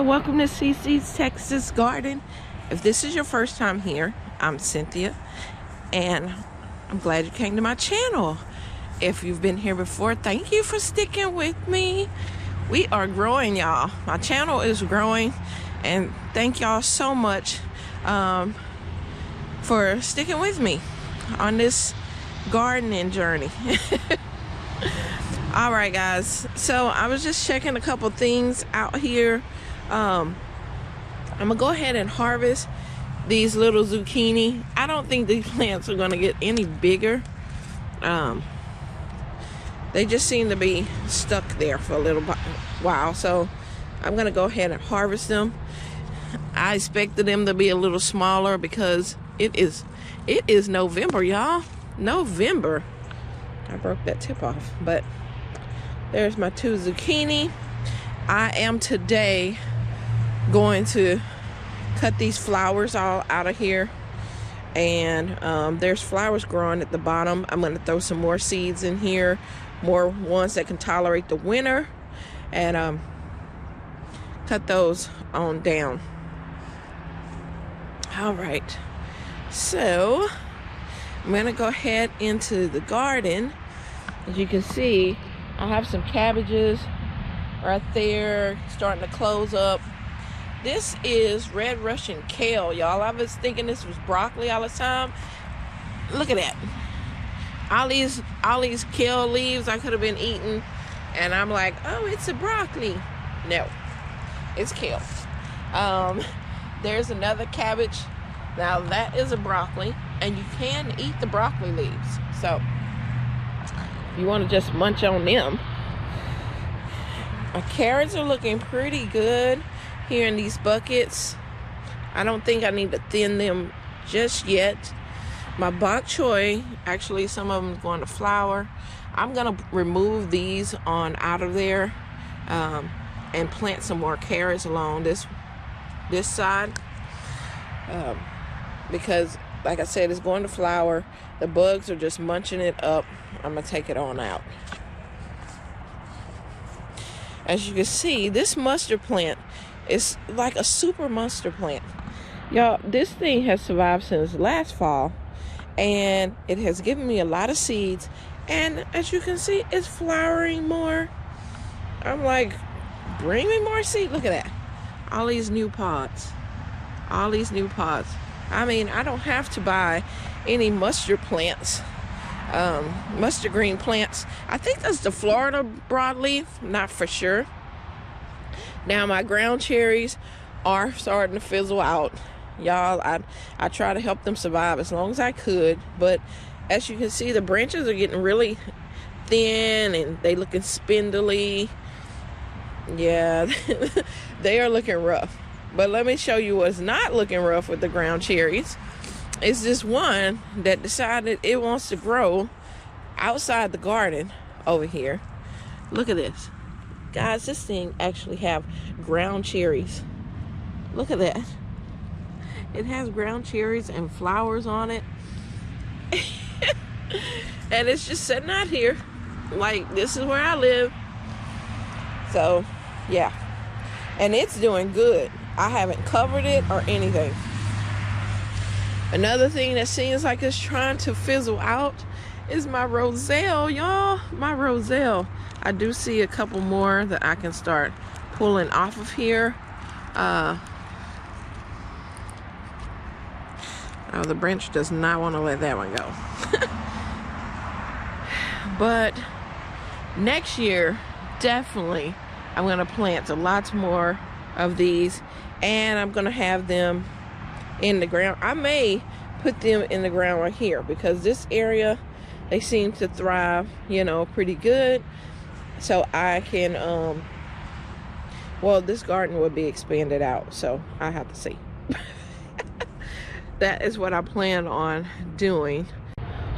and welcome to CC's Texas Garden. If this is your first time here, I'm Cynthia, and I'm glad you came to my channel. If you've been here before, thank you for sticking with me. We are growing, y'all. My channel is growing, and thank y'all so much for sticking with me on this gardening journey. All right, guys, so I was just checking a couple things out here. I'm gonna go ahead and harvest these little zucchini. I don't think these plants are gonna get any bigger. They just seem to be stuck there for a little while, so I'm gonna go ahead and harvest them. I expected them to be a little smaller because it is November, y'all. November. I broke that tip off, but there's my 2 zucchini. I am today going to cut these flowers all out of here, and there's flowers growing at the bottom. I'm going to throw some more seeds in here, more ones that can tolerate the winter, and cut those on down. All right, so I'm going to go ahead into the garden. As you can see, I have some cabbages right there starting to close up. This is red Russian kale, y'all. I was thinking this was broccoli all the time. Look at that. All these kale leaves I could have been eating, and I'm like, oh, it's a broccoli. No, it's kale. There's another cabbage. Now that is a broccoli, and you can eat the broccoli leaves. So if you want to just munch on them. My carrots are looking pretty good here in these buckets. I don't think I need to thin them just yet. My bok choy, actually some of them are going to flower. I'm going to remove these on out of there and plant some more carrots along this side. Because like I said, it's going to flower. The bugs are just munching it up. I'm going to take it on out. As you can see, this mustard plant is like a super mustard plant. Y'all, this thing has survived since last fall, and it has given me a lot of seeds. And as you can see, it's flowering more. I'm like, bring me more seed. Look at that. All these new pods. All these new pods. I mean, I don't have to buy any mustard plants, mustard green plants. I think that's the Florida broadleaf, not for sure. Now my ground cherries are starting to fizzle out, y'all. I try to help them survive as long as I could, but as you can see, the branches are getting really thin and they looking spindly. Yeah, they are looking rough. But let me show you what's not looking rough with the ground cherries. It's this one that decided it wants to grow outside the garden over here. Look at this. Guys, this thing actually have ground cherries. Look at that. It has ground cherries and flowers on it. And it's just sitting out here. Like, this is where I live. So, yeah. And it's doing good. I haven't covered it or anything. Another thing that seems like it's trying to fizzle out is my roselle, y'all. My roselle. I do see a couple more that I can start pulling off of here. Oh, the branch does not want to let that one go. But next year, definitely, I'm going to plant a lot more of these, and I'm going to have them in the ground. I may put them in the ground right here because this area, they seem to thrive, you know, pretty good. So I can, well, this garden will be expanded out, so I have to see. That is what I plan on doing.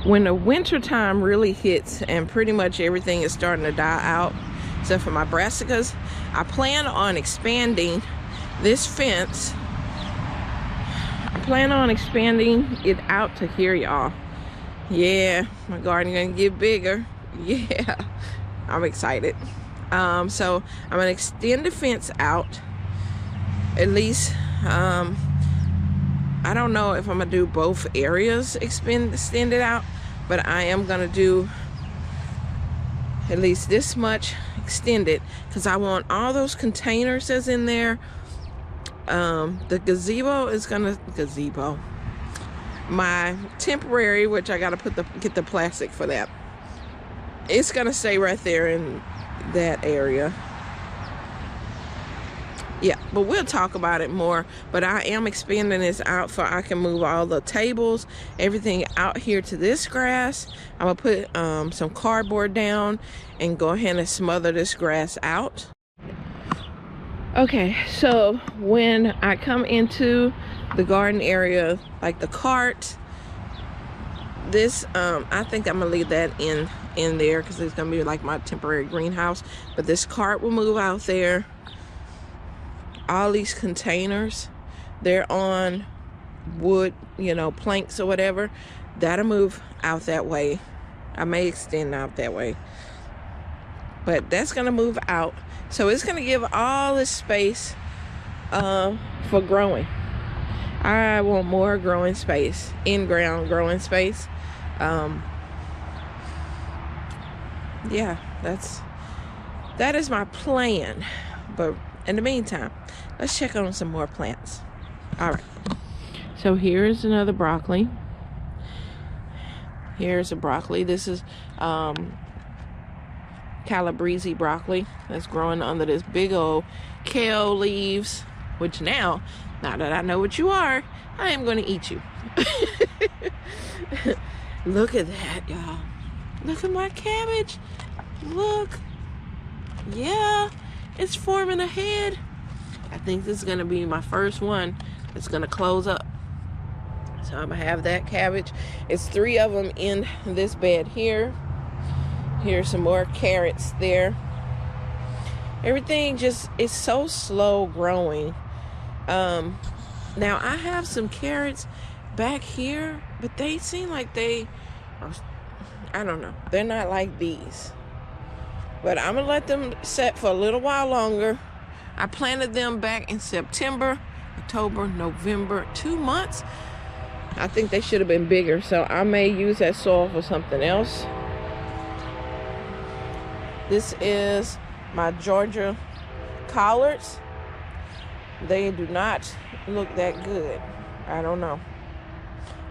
When the winter time really hits and pretty much everything is starting to die out, except for my brassicas, I plan on expanding this fence. I plan on expanding it out to here, y'all. Yeah, my garden gonna get bigger. Yeah, I'm excited. So I'm gonna extend the fence out at least, I don't know if I'm gonna do both areas extend it out, but I am gonna do at least this much extended, because I want all those containers that's in there. The gazebo is gonna my temporary, which I gotta get the plastic for that, it's gonna stay right there in that area. Yeah, but we'll talk about it more. But I am expanding this out so I can move all the tables, everything out here to this grass. I'm gonna put some cardboard down and go ahead and smother this grass out. Okay, so when I come into the garden area, like the cart, this I think I'm gonna leave that in there because it's gonna be like my temporary greenhouse. But this cart will move out there. All these containers, they're on wood, you know, planks or whatever. That'll move out that way. I may extend out that way, but that's gonna move out. So it's gonna give all this space for growing. I want more growing space, in-ground growing space. Yeah, that is my plan. But in the meantime, let's check on some more plants. All right. So here's another broccoli. Here's a broccoli. This is Calabrese broccoli that's growing under this big old kale leaves, which now that I know what you are, I am going to eat you. Look at that, y'all. Look at my cabbage. Look. Yeah, it's forming a head. I think this is going to be my first one that's going to close up. So I'm going to have that cabbage. It's 3 of them in this bed here. Here's some more carrots there. Everything just is so slow growing. Now I have some carrots back here, but they seem like they are, I don't know, they're not like these. But I'm gonna let them set for a little while longer. I planted them back in September, October, November, 2 months. I think they should have been bigger, so I may use that soil for something else. This is my Georgia collards. They do not look that good. I don't know.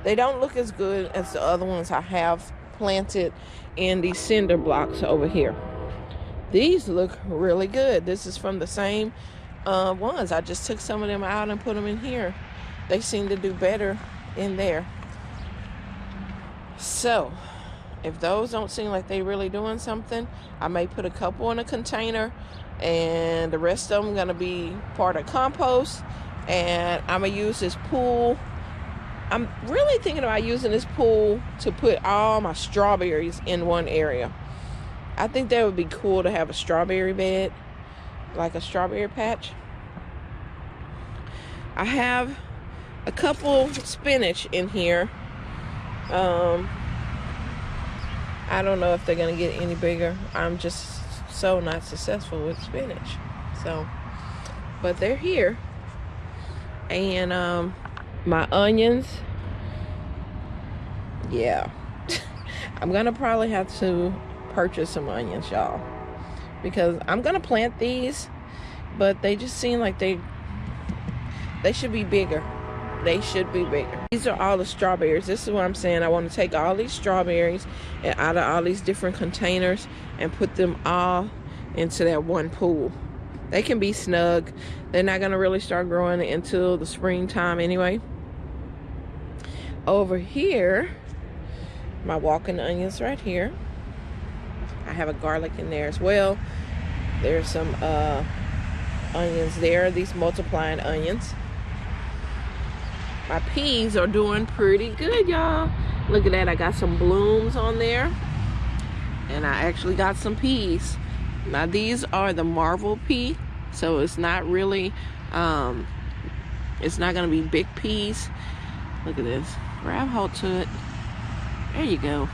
They don't look as good as the other ones I have planted in these cinder blocks over here. These look really good. This is from the same ones. I just took some of them out and put them in here. They seem to do better in there. So if those don't seem like they really doing something, I may put a couple in a container, and the rest of them gonna be part of compost. And I'm gonna use this pool. I'm really thinking about using this pool to put all my strawberries in one area. I think that would be cool to have a strawberry bed, like a strawberry patch. I have a couple spinach in here. I don't know if they're gonna get any bigger. I'm just so not successful with spinach. So, but they're here. And my onions, yeah. I'm gonna probably have to purchase some onions, y'all, because I'm gonna plant these, but they just seem like they should be bigger. They should be bigger. These are all the strawberries. This is what I'm saying. I want to take all these strawberries and out of all these different containers and put them all into that one pool. They can be snug. They're not going to really start growing until the springtime anyway. Over here, my walking onions right here. I have a garlic in there as well. There's some onions there. These multiplying onions. My peas are doing pretty good, y'all. Look at that. I got some blooms on there. And I actually got some peas. Now these are the Marvel pea. So it's not really, it's not going to be big peas. Look at this. Grab hold to it. There you go.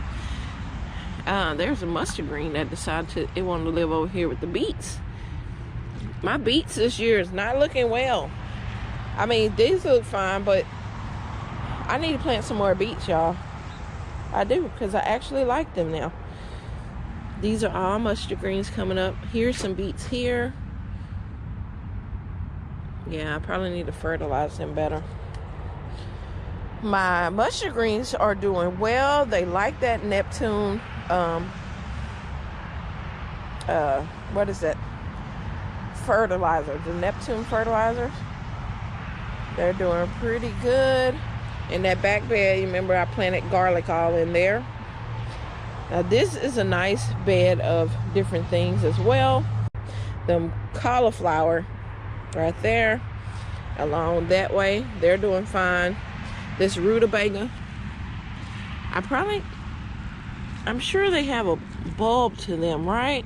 There's a mustard green that decided it wanted to live over here with the beets. My beets this year is not looking well. I mean, these look fine, but I need to plant some more beets, y'all. I do, because I actually like them now. These are all mustard greens coming up. Here's some beets here. Yeah, I probably need to fertilize them better. My mustard greens are doing well. They like that Neptune, what is that? Fertilizer, the Neptune fertilizers. They're doing pretty good. In that back bed, you remember I planted garlic all in there. Now this is a nice bed of different things as well. The cauliflower right there, along that way, they're doing fine. This rutabaga, I'm sure they have a bulb to them, right?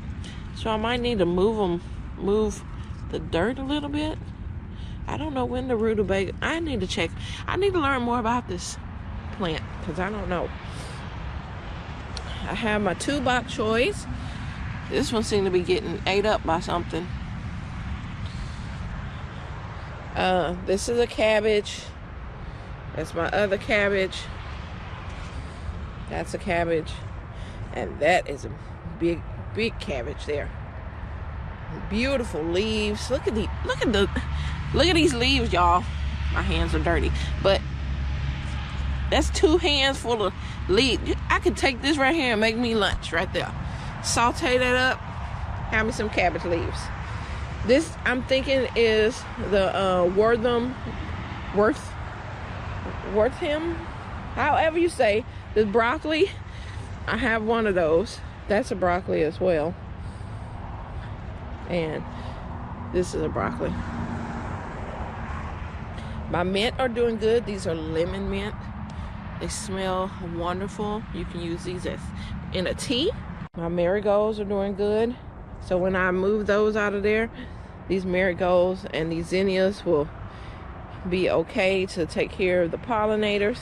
So I might need to move the dirt a little bit. I don't know when the rutabaga, I need to check. I need to learn more about this plant, because I don't know. I have my 2 bok choys. This one seemed to be getting ate up by something. This is a cabbage. That's my other cabbage. That's a cabbage. And that is a big cabbage there. Beautiful leaves. Look at these leaves, y'all. My hands are dirty, but that's 2 hands full of leaves. I could take this right here and make me lunch right there. Saute that up. Have me some cabbage leaves. This, I'm thinking, is the Wortham, however you say, the broccoli. I have one of those. That's a broccoli as well. And this is a broccoli. My mint are doing good. These are lemon mint. They smell wonderful. You can use these as in a tea. My marigolds are doing good. So when I move those out of there, these marigolds and these zinnias will be okay to take care of the pollinators.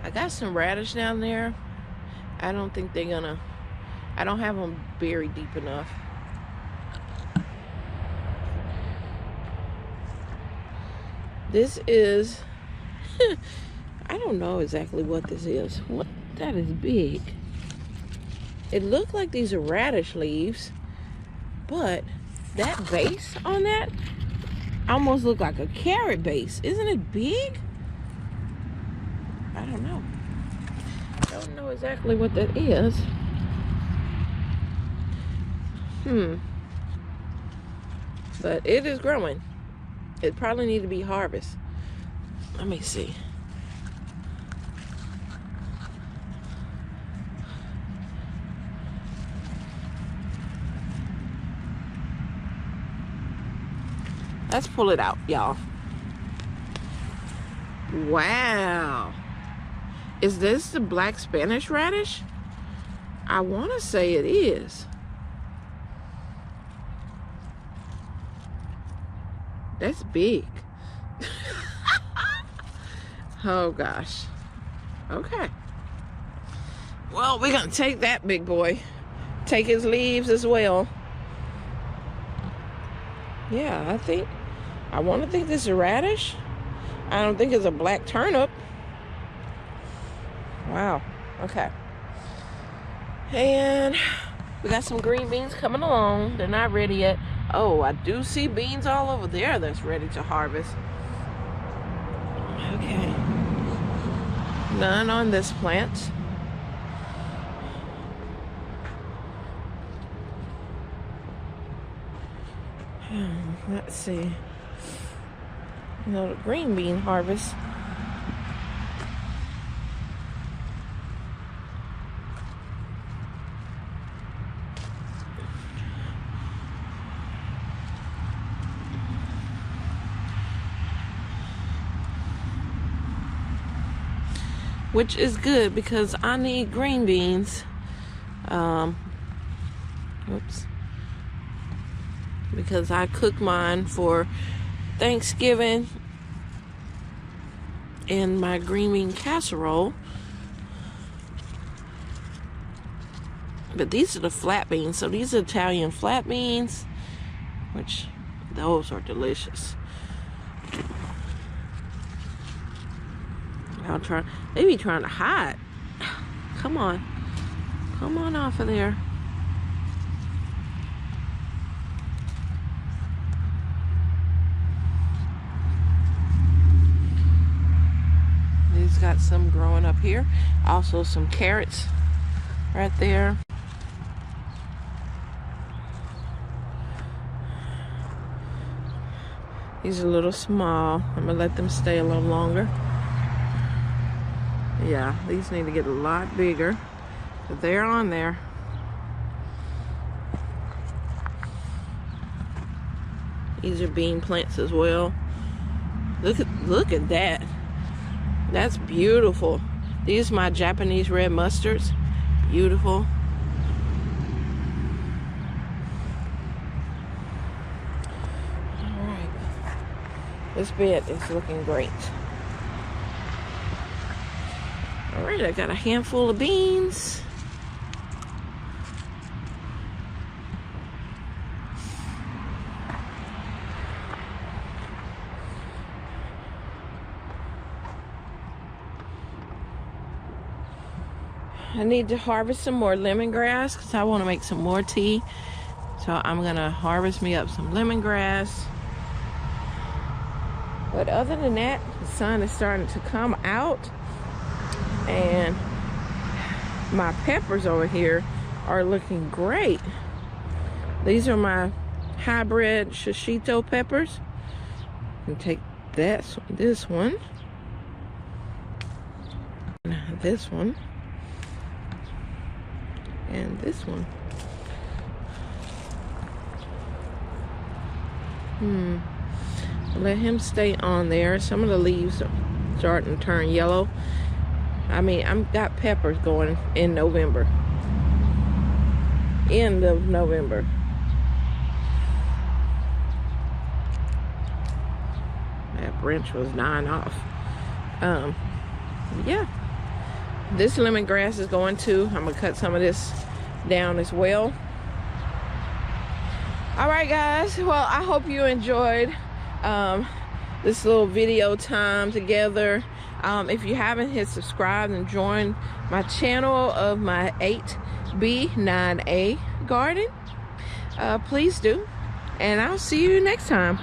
I got some radish down there. I don't think they're gonna, I don't have them buried deep enough. This is, I don't know exactly what this is. What, that is big. It looked like these are radish leaves, but that base on that almost looked like a carrot base. Isn't it big? I don't know. Don't know exactly what that is. But it is growing. It probably needs to be harvested. Let me see. Let's pull it out, y'all. Wow. Is this the black Spanish radish? I want to say it is. That's big. Oh gosh. Okay. Well, we're gonna take that big boy. Take his leaves as well. Yeah, I want to think this is a radish. I don't think it's a black turnip. Wow. Okay. And we got some green beans coming along. They're not ready yet. Oh, I do see beans all over there that's ready to harvest. Okay. None on this plant. Let's see. The green bean harvest. Which is good because I need green beans. Because I cook mine for Thanksgiving in my green bean casserole. But these are the flat beans. So these are Italian flat beans, which those are delicious. They be trying to hide. Come on. Come on off of there. He's got some growing up here. Also some carrots right there. These are a little small. I'm gonna let them stay a little longer. Yeah, these need to get a lot bigger, but they're on there. These are bean plants as well. Look at that. That's beautiful. These are my Japanese red mustards. Beautiful. All right. This bed is looking great. All right, I got a handful of beans. I need to harvest some more lemongrass because I want to make some more tea. So I'm gonna harvest me up some lemongrass. But other than that, the sun is starting to come out. And my peppers over here are looking great. These are my hybrid shishito peppers. And take this one, this one, and this one. Let him stay on there. Some of the leaves are starting to turn yellow. I mean, I've got peppers going in November. End of November. That branch was dying off. Yeah. This lemongrass is going too. I'm gonna cut some of this down as well. All right, guys. Well, I hope you enjoyed this little video time together. If you haven't hit subscribe and join my channel of my 8B9A garden, please do. And I'll see you next time.